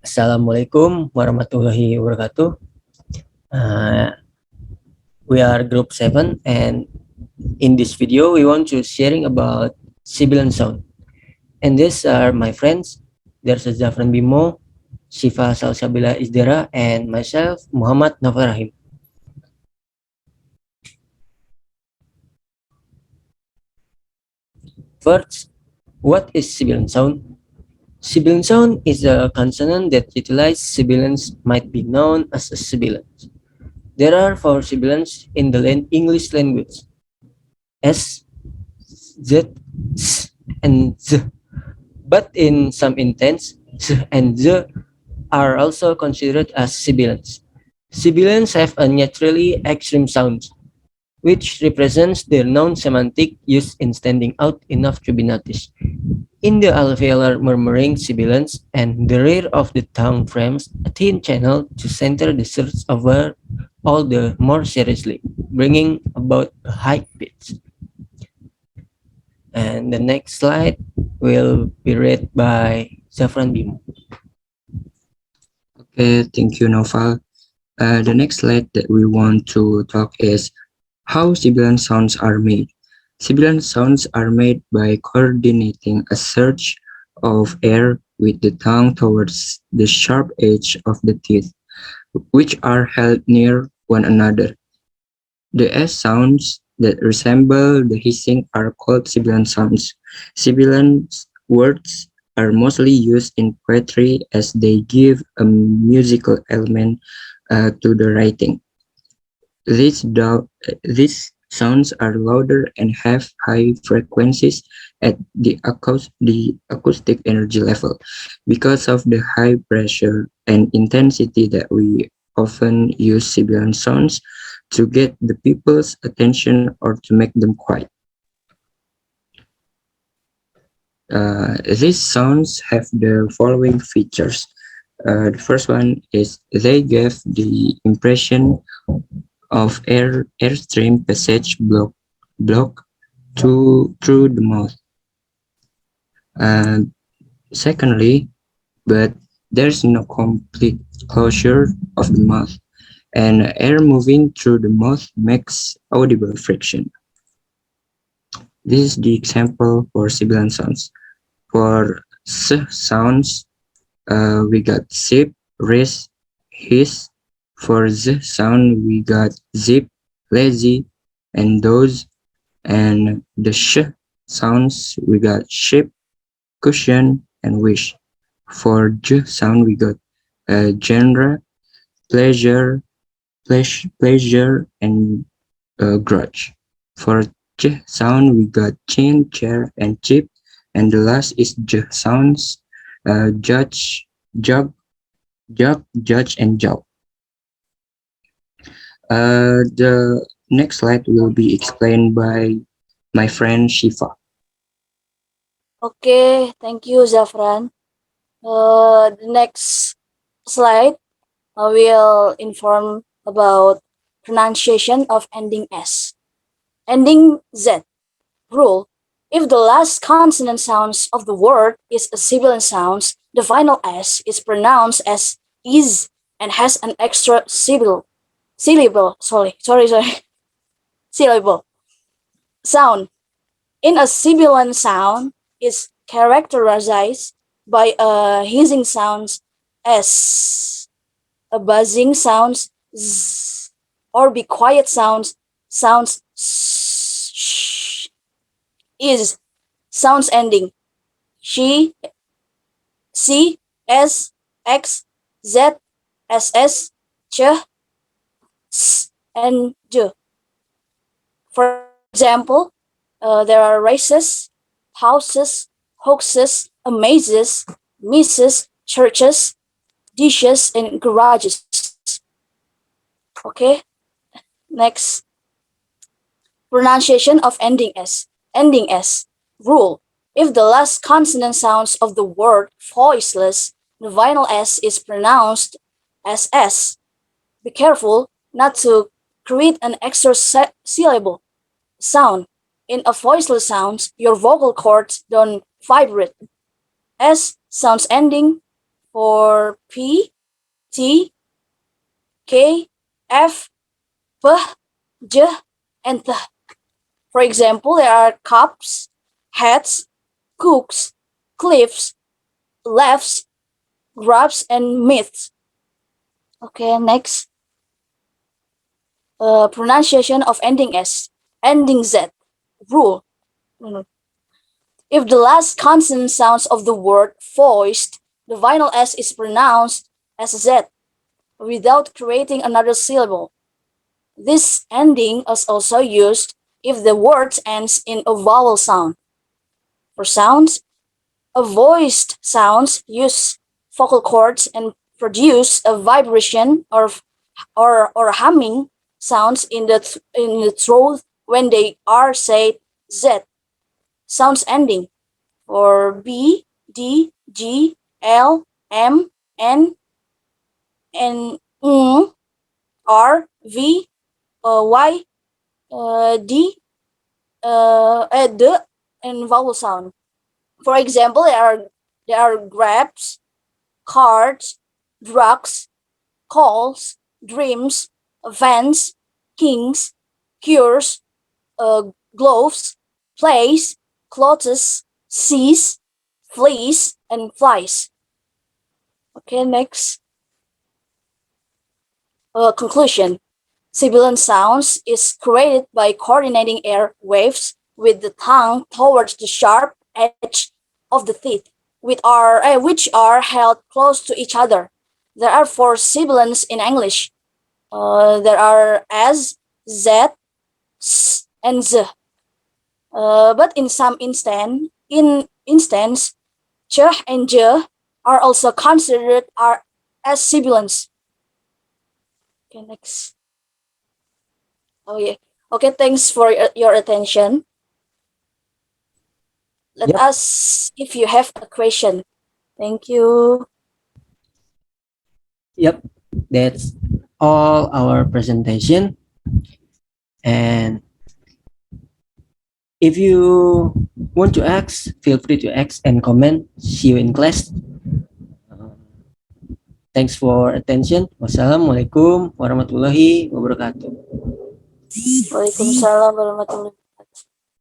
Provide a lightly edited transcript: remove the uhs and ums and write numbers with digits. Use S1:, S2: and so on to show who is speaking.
S1: Assalamualaikum warahmatullahi wabarakatuh. We are group 7, and in this video we want to sharing about Sibilant sound. And these are my friends. There's a Zhafran Bimo, Syifa Salsabila Izdihara, and myself, Muhammad Naufal. First, what is Sibilant sound? Sibilant sound is a consonant that utilizes sibilants, might be known as a sibilant. There are 4 sibilants in the English language: S, Z, S, and Z. But in some intents, Z and Z are also considered as sibilants. Sibilants have a naturally extreme sound, which represents their known semantic use in standing out enough to be noticed. In the alveolar murmuring sibilants, and the rear of the tongue frames a thin channel to center the surge over all the more seriously, bringing about a high pitch. And the next slide will be read by Zhafran Bimo.
S2: Okay, thank you, Naufal. The next slide that we want to talk is how sibilant sounds are made. Sibilant sounds are made by coordinating a surge of air with the tongue towards the sharp edge of the teeth, which are held near one another. The S sounds that resemble the hissing are called sibilant sounds. Sibilant words are mostly used in poetry as they give a musical element to the writing. These sounds are louder and have high frequencies at the acoustic energy level. Because of the high pressure and intensity that we often use sibilant sounds to get the people's attention or to make them quiet. These sounds have the following features. The first one is they give the impression of airstream passage block through the mouth. Secondly, but there's no complete closure of the mouth, and air moving through the mouth makes audible friction. This is the example for sibilant sounds. For S sounds, we got sip, res, hiss. For Z sound, we got zip, lazy, and those. And the sh sounds, we got ship, cushion, and wish. For J sound, we got genre, pleasure, pleasure, and grudge. For J sound, we got chain, chair, and chip. And the last is J sounds, judge, judge, and job. The next slide will be explained by my friend Syifa.
S3: Okay, thank you, Zhafran. The next slide I will inform about pronunciation of ending S. Ending Z. Rule. If the last consonant sounds of the word is a sibilant sound, the final S is pronounced as is and has an extra syllable sound. In a sibilant sound is characterized by a hissing sound S, a buzzing sound Z, or be quiet sounds sh. Is sounds ending she, C, S, X, Z, SS, Ch, S, and J. For example, there are races, houses, hoaxes, amazes, misses, churches, dishes, and garages. Okay, next. Pronunciation of ending S. Ending S. Rule. If the last consonant sounds of the word voiceless, the final S is pronounced as S. Be careful not to create an extra syllable sound. In a voiceless sound, your vocal cords don't vibrate. S sounds ending for P, T, K, F, P, J, and T. For example, there are cups, hats, cooks, cliffs, lefts, grabs, and myths. Okay, next. Pronunciation of ending S, ending Z. Rule. If the last consonant sounds of the word voiced, the final S is pronounced as Z without creating another syllable. This ending is also used if the word ends in a vowel sound. For sounds, a voiced sounds use vocal cords and produce a vibration or humming sounds in the throat when they are said Z. Sounds ending for B, D, G, L, M, N, R, V, Y, D, D, and vowel sound. For example, there are grabs, cards, drugs, calls, dreams, events, kings, cures, gloves, plays, clothes, seas, fleas, and flies. Okay, next. Conclusion. Sibilant sounds is created by coordinating air waves with the tongue towards the sharp edge of the teeth, which are held close to each other. There are four sibilants in English. There are S, Z, S, and Z. But in some instance, Ch and J are also considered as sibilants. Okay, next. Oh yeah. Okay, thanks for your attention. Let
S1: Yep.
S3: us if you have a question. Thank you.
S1: Yep, that's all our presentation. And if you want to ask, feel free to ask and comment. See you in class. Thanks for attention. Wassalamualaikum warahmatullahi wabarakatuh.
S3: Waalaikumsalam warahmatullahi